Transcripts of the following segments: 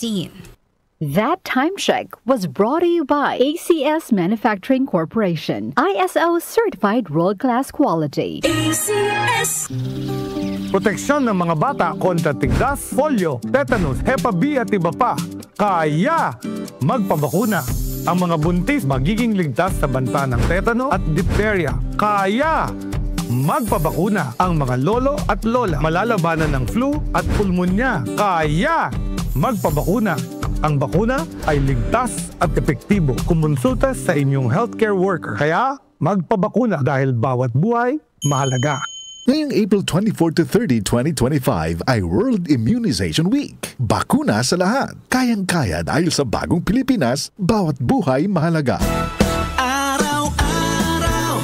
vaccine. That time check was brought to you by ACS Manufacturing Corporation, ISO certified world-class quality. ACS. Proteksyon ng mga bata kontra tigdas, polio, tetanus, Hepa B at iba pa. Kaya magpabakuna. Ang mga buntis magiging ligtas sa banta ng tetano at diphtheria. Kaya magpabakuna. Ang mga lolo at lola malalabanan ng flu at pulmonya. Kaya magpabakuna. Ang bakuna ay ligtas at epektibo. Kumonsulta sa inyong healthcare worker. Kaya magpabakuna dahil bawat buhay mahalaga. Ngayong April 24 to 30, 2025 ay World Immunization Week. Bakuna sa lahat. Kayang-kaya dahil sa bagong Pilipinas, bawat buhay mahalaga. Araw-araw,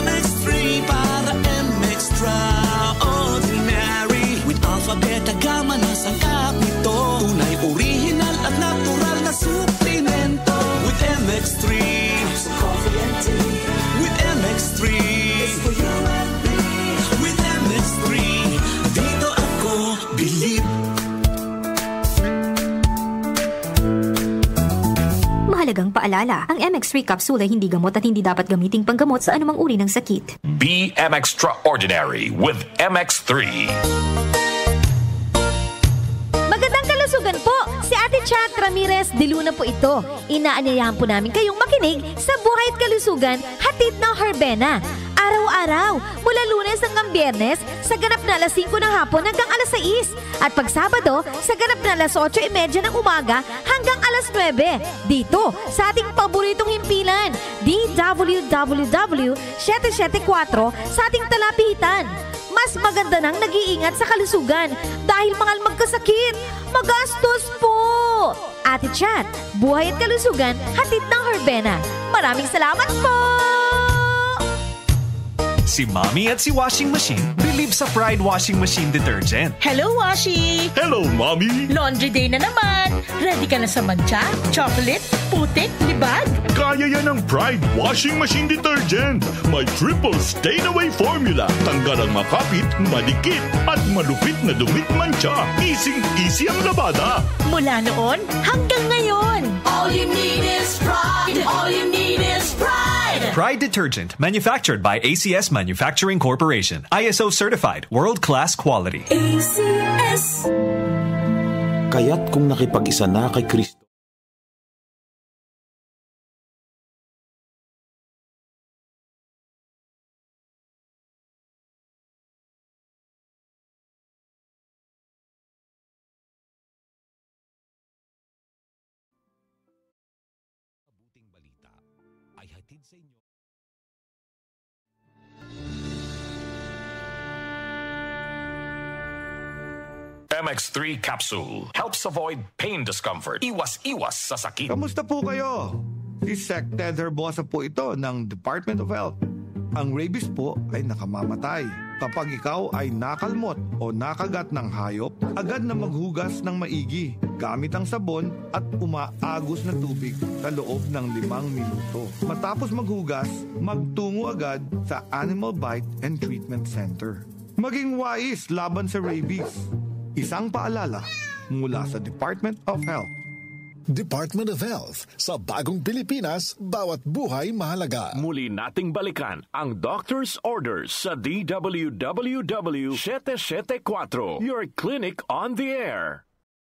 MX3 para MX-Traordinary. With Alpha, Beta, Gamma na sangkap nito. Tunay, original at natural na suplemento. With MX3, so coffee and tea. With MX3, it's for you and me. With MX3, dito ako believe. Mahalagang paalala, ang MX3 capsule ay hindi gamot at hindi dapat gamiting panggamot sa anumang uri ng sakit. Be Extraordinary with MX3. Magandang kalusugan po! Si Ate Chat Ramirez de Luna po ito. Inaanyayahan po namin kayong makinig sa Buhay at Kalusugan, hatid ng Herbena. Araw-araw, mula Lunes hanggang Biyernes, sa ganap na alas 5 ng hapon hanggang alas 6. At pag Sabado, sa ganap na alas 8:30 ng umaga hanggang alas 9. Dito, sa ating paboritong himpilan, DWWW 774 sa ating talapitan. Mas maganda nang nag-iingat sa kalusugan dahil mahal magkasakit. Magastos po! Ate Chat, Buhay at Kalusugan, hatid ng Herbena. Maraming salamat po! Si Mommy at si Washing Machine believe sa Pride Washing Machine Detergent. Hello, Washi! Hello, Mommy! Laundry day na naman! Ready ka na sa mancha, chocolate, putik, libag? Kaya yan ang Pride Washing Machine Detergent. May triple stain-away formula. Tanggal ang makapit, malikit, at malupit na dumit mancha. Easy ang labada. Mula noon hanggang ngayon. All you need is pride. All you need is pride. Pride Detergent, manufactured by ACS Manufacturing Corporation. ISO certified, world-class quality. ACS. Kaya't kung nakipag-isa na kay Kristo, Mabuting balita ay hatid sa inyo. MX3 capsule helps avoid pain discomfort. Iwas sa sakit. Kamusta po kayo? Si Sec Ted Herbosa po ito ng Department of Health. Ang rabies po ay nakamamatay. Kapag ikaw ay nakalmot o nakagat ng hayop, agad na maghugas ng maigi gamit ang sabon at umaagos na tubig sa loob ng 5 minuto. Matapos maghugas, magtungo agad sa Animal Bite and Treatment Center. Maging wais laban sa rabies. Isang paalala mula sa Department of Health. Department of Health. Sa bagong Pilipinas, bawat buhay mahalaga. Muli nating balikan ang Doctor's Orders sa DWWW 774, your clinic on the air.